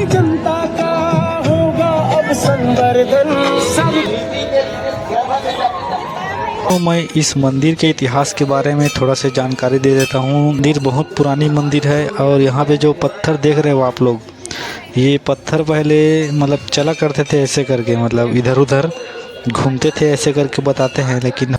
जनता का होगा अब संवर्धन। तो मैं इस मंदिर के इतिहास के बारे में थोड़ा सा जानकारी दे देता हूँ। मंदिर बहुत पुरानी मंदिर है और यहाँ पे जो पत्थर देख रहे हो आप लोग, ये पत्थर पहले मतलब चला करते थे ऐसे करके, मतलब इधर उधर घूमते थे ऐसे करके बताते हैं, लेकिन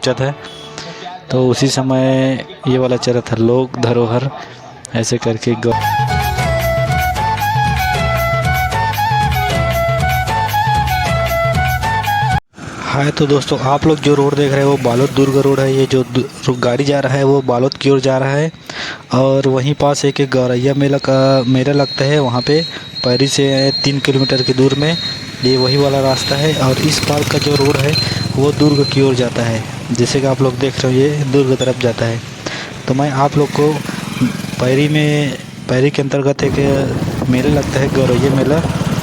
है तो उसी समय ये वाला चरा था लोक धरोहर ऐसे करके। हाय तो दोस्तों, आप लोग जो रोड देख रहे हैं वो बालोद दुर्ग रोड है। ये जो गाड़ी जा रहा है वो बालोद की ओर जा रहा है और वहीं पास एक गौरैया मेला का मेला लगता है, वहाँ पे पैरी से 3 किलोमीटर की दूर में ये वही वाला रास्ता है। और इस पार का जो रोड है वो दुर्ग की ओर जाता है, जैसे कि आप लोग देख रहे हो ये दुर्ग तरफ जाता है। तो मैं आप लोग को पैरी के अंतर्गत एक मेला लगता है गौरैया मेला,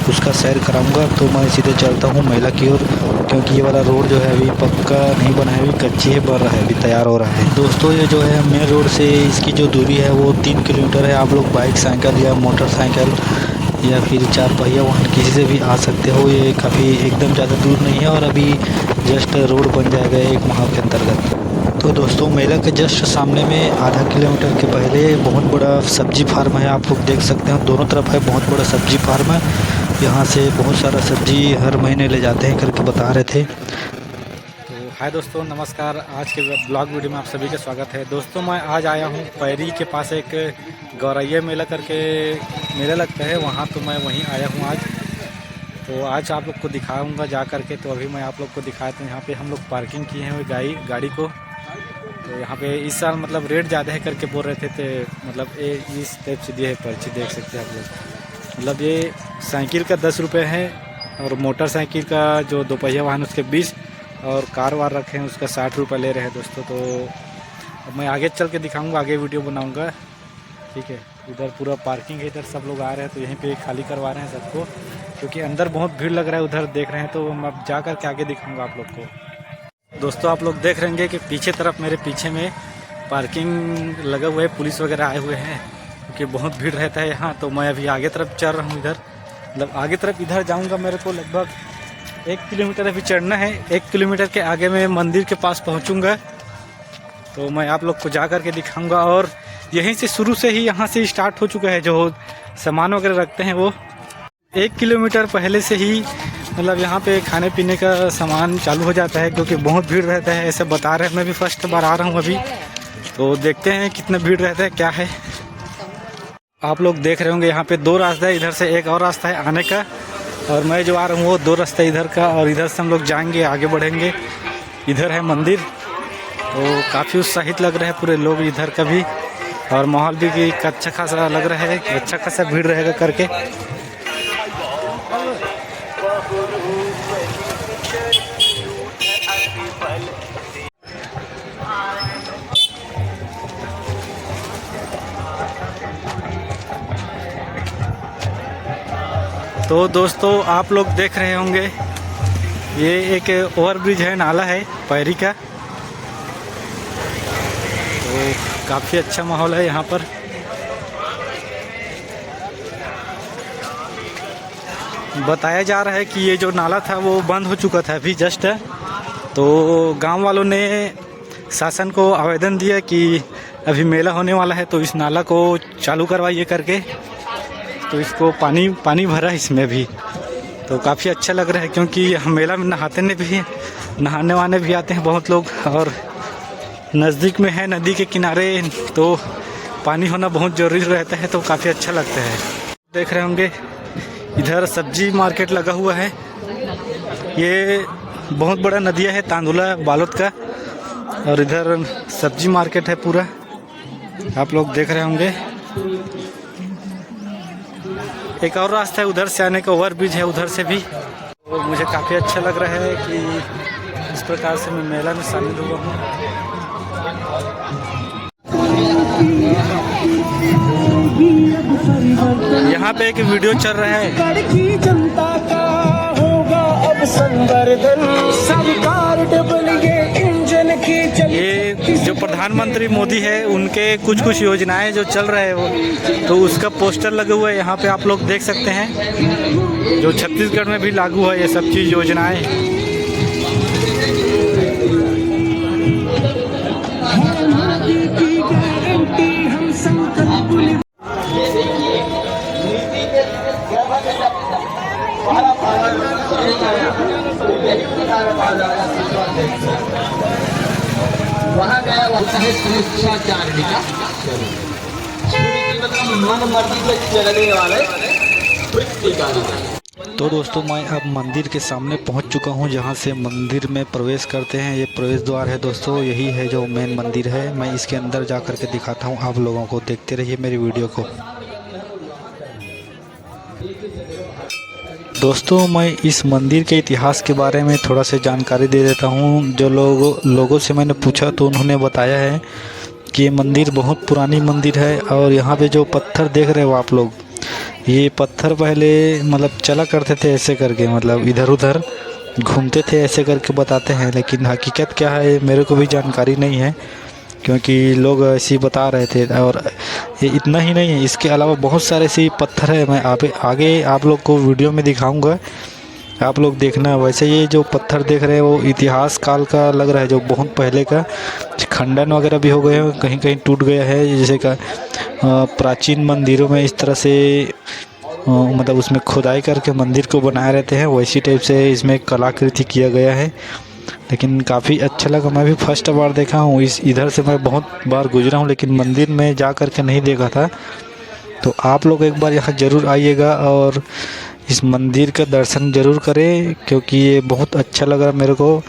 उसका सैर कराऊंगा। तो मैं सीधे चलता हूँ मेला की ओर, क्योंकि ये वाला रोड जो है अभी पक्का नहीं बना है, अभी कच्ची है, बन रहा है, अभी तैयार हो रहा है। दोस्तों ये जो है मेन रोड से इसकी जो दूरी है वो 3 किलोमीटर है। आप लोग बाइक, साइकिल या मोटरसाइकिल या फिर 4 पहिया वाहन किसी से भी आ सकते हो। ये काफ़ी एकदम ज़्यादा दूर नहीं है और अभी जस्ट रोड बन जाएगा 1 माह के अंतर्गत। तो दोस्तों मेला के जस्ट सामने में आधा किलोमीटर के पहले बहुत बड़ा सब्जी फार्म है, आप लोग देख सकते हैं। दोनों तरफ है बहुत बड़ा सब्जी फार्म है, यहाँ से बहुत सारा सब्जी हर महीने ले जाते हैं करके बता रहे थे। तो हाय दोस्तों, नमस्कार। आज के ब्लॉग वीडियो में आप सभी का स्वागत है। दोस्तों मैं आज आया हूँ पैरी के पास एक गौरैया मेला करके मेला लगता है, वहाँ तो मैं वहीं आया हूँ आज। तो आज आप लोग को दिखाऊंगा जा करके। तो अभी मैं आप लोग को दिखाता हूँ, यहाँ पे हम लोग पार्किंग किए हैं गाड़ी को। तो यहाँ पे इस साल मतलब रेट ज़्यादा है करके बोल रहे थे, तो मतलब इस टाइप से दिए है पर्ची, देख सकते हैं आप लोग। मतलब ये साइकिल का 10 रुपये है और मोटरसाइकिल का जो 2 पहिया वाहन उसके 20 और कार वार रखे हैं उसका 60 रुपये ले रहे हैं दोस्तों। तो अब मैं आगे चल के दिखाऊंगा, आगे वीडियो बनाऊंगा, ठीक है। इधर पूरा पार्किंग है, इधर सब लोग आ रहे हैं तो यहीं पे खाली करवा रहे हैं सबको, क्योंकि अंदर बहुत भीड़ लग रहा है, उधर देख रहे हैं। तो मैं अब जा कर के आगे दिखाऊँगा आप लोग को। दोस्तों आप लोग देख रहेंगे कि पीछे तरफ मेरे पीछे में पार्किंग लगा हुआ है, पुलिस वगैरह आए हुए हैं क्योंकि बहुत भीड़ रहता है यहाँ। तो मैं अभी आगे तरफ चल रहा हूँ, इधर मतलब आगे तरफ इधर जाऊँगा। मेरे को लगभग 1 किलोमीटर अभी चढ़ना है। 1 किलोमीटर के आगे मैं मंदिर के पास पहुँचूँगा, तो मैं आप लोग को जा कर के दिखाऊँगा। और यहीं से शुरू से ही यहाँ से स्टार्ट हो चुका है, जो सामान वगैरह रखते हैं वो 1 किलोमीटर पहले से ही मतलब यहाँ पे खाने पीने का सामान चालू हो जाता है, क्योंकि बहुत भीड़ रहता है ऐसे बता रहे हैं। मैं भी फर्स्ट बार आ रहा हूँ अभी, तो देखते हैं कितना भीड़ रहता है क्या है। आप लोग देख रहे होंगे यहाँ पे 2 रास्ता है, इधर से एक और रास्ता है आने का, और मैं जो आ रहा हूँ वो 2 रास्ता इधर का, और इधर से हम लोग जाएंगे आगे बढ़ेंगे। इधर है मंदिर, तो काफ़ी उत्साहित लग रहे हैं पूरे लोग इधर का भी, और माहौल भी अच्छा खासा लग रहा है, अच्छा खासा भीड़ रहेगा करके। तो दोस्तों आप लोग देख रहे होंगे ये एक ओवरब्रिज है, नाला है पैरी का। तो काफ़ी अच्छा माहौल है यहाँ पर। बताया जा रहा है कि ये जो नाला था वो बंद हो चुका था अभी जस्ट, तो गांव वालों ने शासन को आवेदन दिया कि अभी मेला होने वाला है तो इस नाला को चालू करवाइए करके। तो इसको पानी भरा इसमें भी, तो काफ़ी अच्छा लग रहा है, क्योंकि मेला में नहाने वाने भी आते हैं बहुत लोग, और नज़दीक में है नदी के किनारे, तो पानी होना बहुत ज़रूरी रहता है, तो काफ़ी अच्छा लगता है। देख रहे होंगे इधर सब्जी मार्केट लगा हुआ है, ये बहुत बड़ा नदिया है तांदुला बालोद का, और इधर सब्जी मार्केट है पूरा, आप लोग देख रहे होंगे। एक और रास्ता है उधर से आने का, ओवरब्रिज है उधर से भी। और मुझे काफ़ी अच्छा लग रहा है कि इस प्रकार से मैं मेला में शामिल हुआ हूँ। यहाँ पे एक वीडियो चल रहा है। की जनता का होगा अब संवर्धन, सरकार डबल ये इंजन की ये जो प्रधानमंत्री मोदी है उनके कुछ कुछ योजनाएं जो चल रहे हैं वो, तो उसका पोस्टर लगा हुआ है यहाँ पे आप लोग देख सकते हैं। जो छत्तीसगढ़ में भी लागू है ये सब चीज़ योजनाएं। की गारंटी हम संकल्प वहाँ गया होता है शिष्टाचार्य का मतलब मन मर्जी से चलने वाले। तो दोस्तों मैं अब मंदिर के सामने पहुंच चुका हूं, जहां से मंदिर में प्रवेश करते हैं। ये प्रवेश द्वार है दोस्तों, यही है जो मेन मंदिर है। मैं इसके अंदर जा कर के दिखाता हूं आप लोगों को, देखते रहिए मेरी वीडियो को। दोस्तों मैं इस मंदिर के इतिहास के बारे में थोड़ा सा जानकारी दे देता हूं। जो लोगों से मैंने पूछा तो उन्होंने बताया है कि ये मंदिर बहुत पुरानी मंदिर है। और यहाँ पे जो पत्थर देख रहे हो आप लोग, ये पत्थर पहले मतलब चला करते थे ऐसे करके, मतलब इधर उधर घूमते थे ऐसे करके बताते हैं। लेकिन हकीकत क्या है मेरे को भी जानकारी नहीं है, क्योंकि लोग ऐसे ही बता रहे थे। और ये इतना ही नहीं है, इसके अलावा बहुत सारे ऐसे पत्थर है। मैं आगे आप लोग को वीडियो में दिखाऊंगा, आप लोग देखना। वैसे ये जो पत्थर देख रहे हैं वो इतिहास काल का लग रहा है, जो बहुत पहले का। खंडन वगैरह भी हो गए हैं, कहीं कहीं टूट गया है। जैसे का प्राचीन मंदिरों में इस तरह से मतलब उसमें खुदाई करके मंदिर को बनाए रहते हैं, वैसी टाइप से इसमें कलाकृति किया गया है। लेकिन काफ़ी अच्छा लगा। मैं भी फर्स्ट बार देखा हूँ, इधर से मैं बहुत बार गुजरा हूँ लेकिन मंदिर में जा कर के नहीं देखा था। तो आप लोग एक बार यहाँ ज़रूर आइएगा और इस मंदिर का दर्शन ज़रूर करें, क्योंकि ये बहुत अच्छा लगा मेरे को।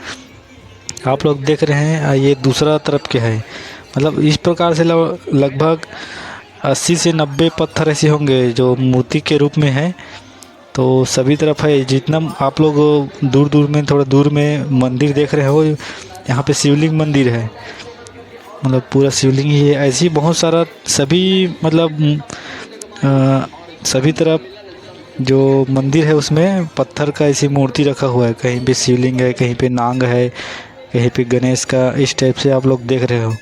आप लोग देख रहे हैं ये दूसरा तरफ के है, मतलब इस प्रकार से लगभग 80 से 90 पत्थर ऐसे होंगे जो मूर्ति के रूप में है। तो सभी तरफ है, जितना आप लोग दूर दूर में थोड़ा दूर में मंदिर देख रहे हो, यहाँ पे शिवलिंग मंदिर है, मतलब पूरा शिवलिंग ही है। ऐसे ही बहुत सारा सभी मतलब सभी तरफ जो मंदिर है उसमें पत्थर का ऐसी मूर्ति रखा हुआ है। कहीं पे शिवलिंग है, कहीं पे नाग है, कहीं पे गणेश का, इस टाइप से आप लोग देख रहे हो।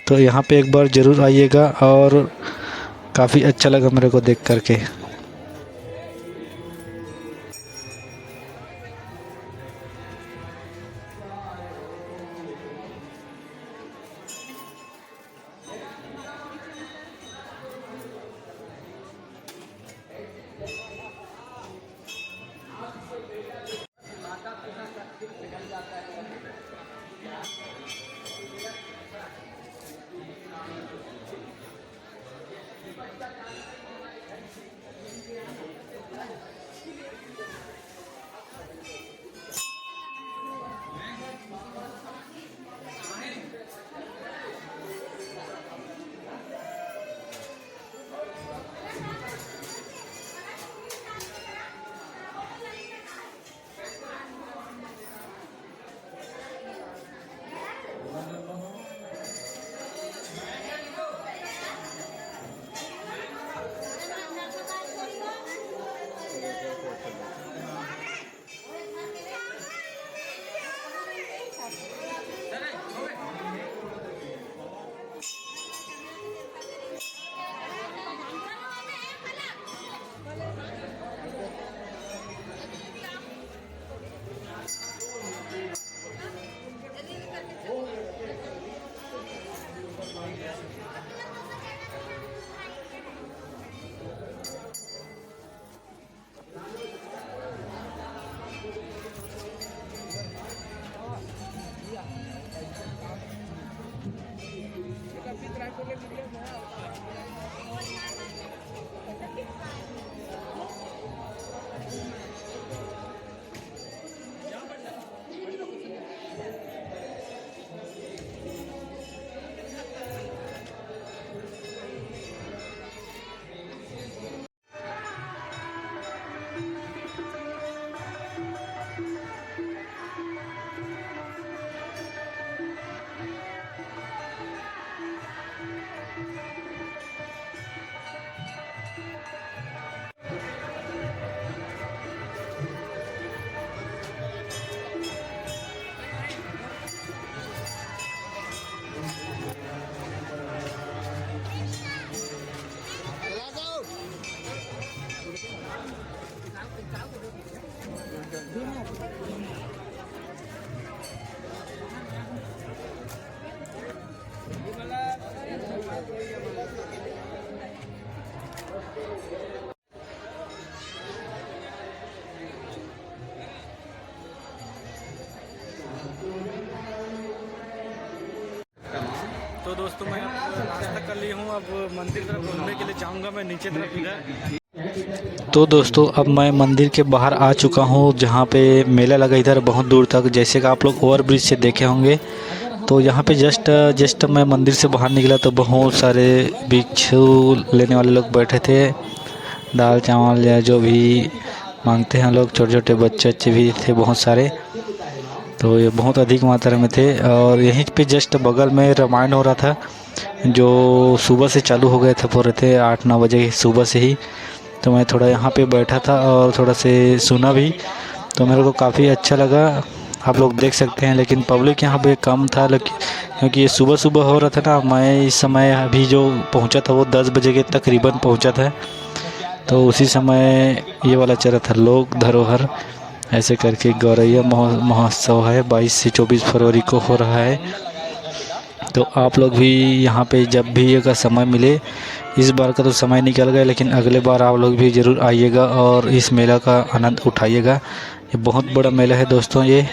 तो यहाँ पे एक बार ज़रूर आइएगा और काफ़ी अच्छा लगा मेरे को देख करके। तो दोस्तों मैं अब नाश्ता कर ली हूँ, अब मंदिर तरफ घूमने के लिए जाऊँगा मैं नीचे तरफ इधर। तो दोस्तों अब मैं मंदिर के बाहर आ चुका हूँ जहाँ पे मेला लगा इधर बहुत दूर तक, जैसे कि आप लोग ओवर ब्रिज से देखे होंगे। तो यहाँ पे जस्ट मैं मंदिर से बाहर निकला तो बहुत सारे भिक्षु लेने वाले लोग बैठे थे, दाल चावल या जो भी मांगते हैं लोग, छोटे छोटे बच्चे भी थे बहुत सारे। तो ये बहुत अधिक मात्रा में थे और यहीं पे जस्ट बगल में रामायण हो रहा था जो सुबह से चालू हो गए थे, पूरे थे 8-9 बजे सुबह से ही। तो मैं थोड़ा यहाँ पे बैठा था और थोड़ा से सुना भी, तो मेरे को काफ़ी अच्छा लगा। आप लोग देख सकते हैं, लेकिन पब्लिक यहाँ पे कम था, लेकिन क्योंकि ये सुबह सुबह हो रहा था ना। मैं इस समय अभी जो पहुँचा था वो 10 बजे के तकरीबन पहुँचा था। तो उसी समय ये वाला चल रहा था लोक धरोहर ऐसे करके गौरैया महोत्सव है, 22 से 24 फरवरी को हो रहा है। तो आप लोग भी यहाँ पे जब भी अगर समय मिले, इस बार का तो समय निकल गया, लेकिन अगले बार आप लोग भी ज़रूर आइएगा और इस मेला का आनंद उठाइएगा। ये बहुत बड़ा मेला है दोस्तों ये।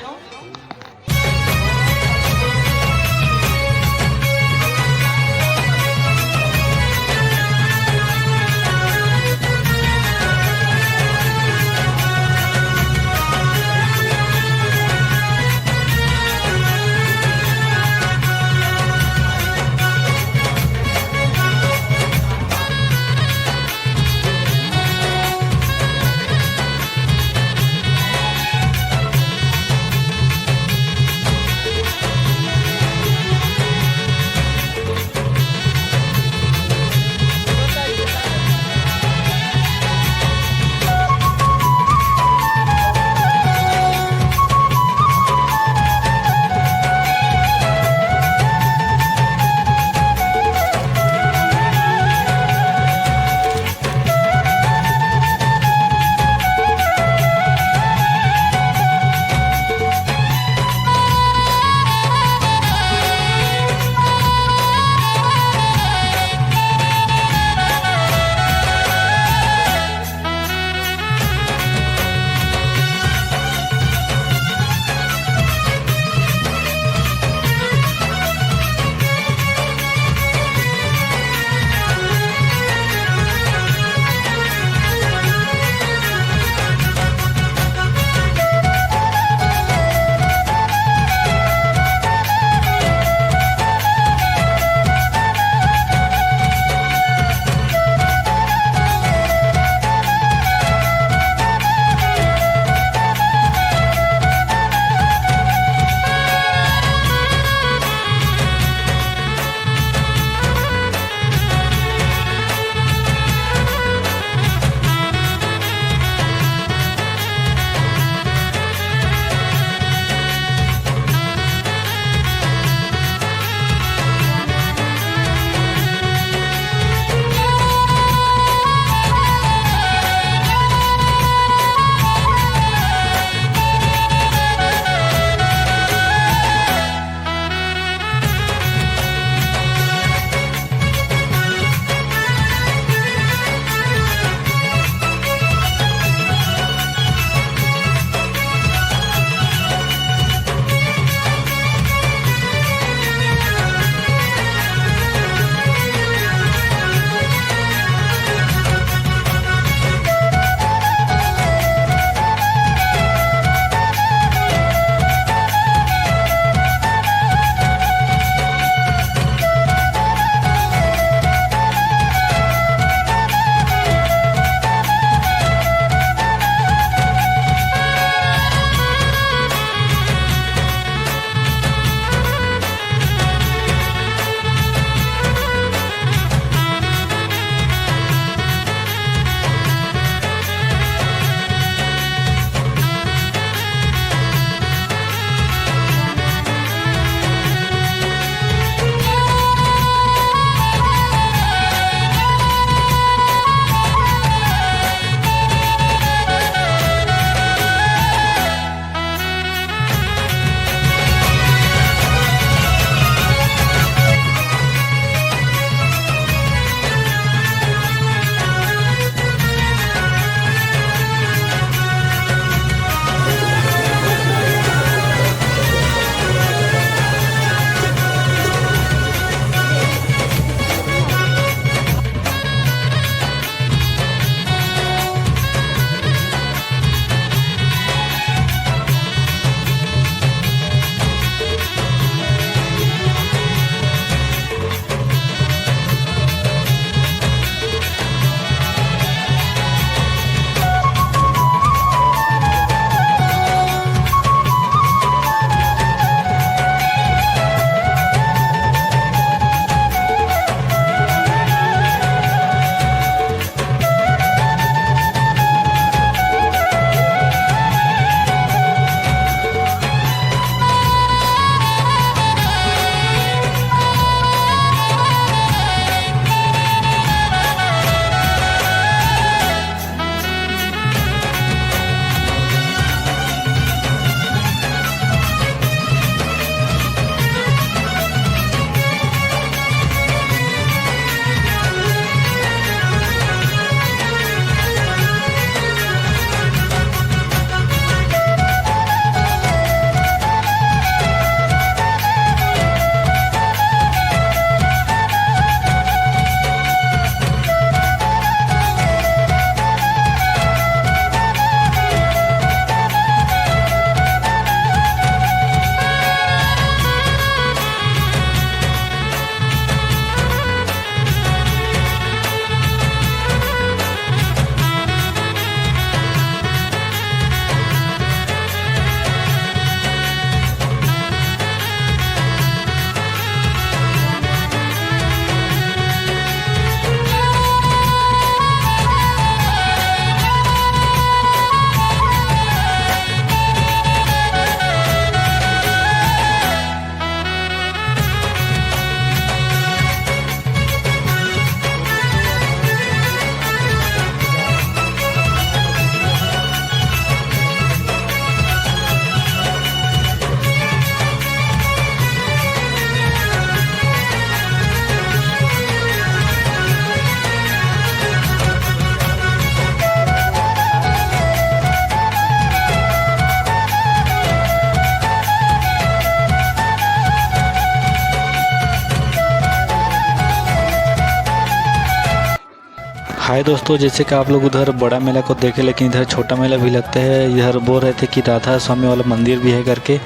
हाय दोस्तों, जैसे कि आप लोग उधर बड़ा मेला को देखे, लेकिन इधर छोटा मेला भी लगता है। इधर बोल रहे थे कि राधा स्वामी वाला मंदिर भी है करके,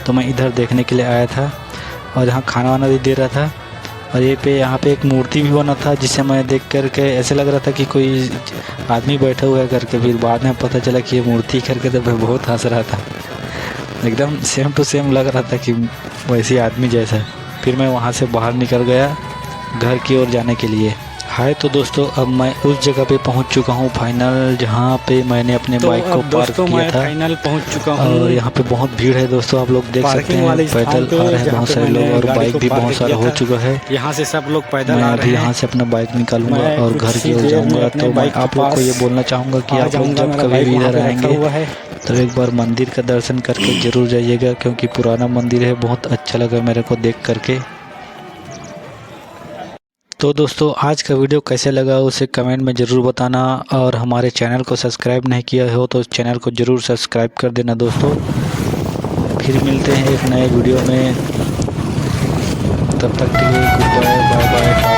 तो मैं इधर देखने के लिए आया था और यहाँ खाना वाना भी दे रहा था। और यहाँ पे एक मूर्ति भी बना था, जिसे मैं देख करके ऐसे लग रहा था कि कोई आदमी बैठा हुआ है करके। फिर बाद में पता चला कि ये मूर्ति करके, तो मैं बहुत हंस रहा था। एकदम सेम टू सेम लग रहा था कि वैसे आदमी जैसा। फिर मैं वहाँ से बाहर निकल गया घर की ओर जाने के लिए। हाय तो दोस्तों, अब मैं उस जगह पे पहुंच चुका हूं फाइनल, जहां पे मैंने अपने बाइक को पार्क किया था। फाइनल पहुंच चुका हूं और यहाँ पे बहुत भीड़ है दोस्तों, आप लोग देख सकते हैं। पैदल आ रहे हैं बहुत सारे लोग और बाइक भी बहुत सारा हो चुका है। यहाँ से सब लोग पैदल मैं आ रहे अभी हैं। यहाँ से अपना बाइक निकालूंगा और घर की ओर जाऊँगा। तो मैं आप लोग को ये बोलना चाहूँगा कि आप लोग जब कभी भी इधर आएंगे तो एक बार मंदिर का दर्शन करके ज़रूर जाइएगा, क्योंकि पुराना मंदिर है। बहुत अच्छा लगा मेरे को देख करके। तो दोस्तों, आज का वीडियो कैसे लगा उसे कमेंट में ज़रूर बताना, और हमारे चैनल को सब्सक्राइब नहीं किया हो तो चैनल को ज़रूर सब्सक्राइब कर देना दोस्तों। फिर मिलते हैं एक नए वीडियो में, तब तक के लिए गुड बाय, बाय बाय।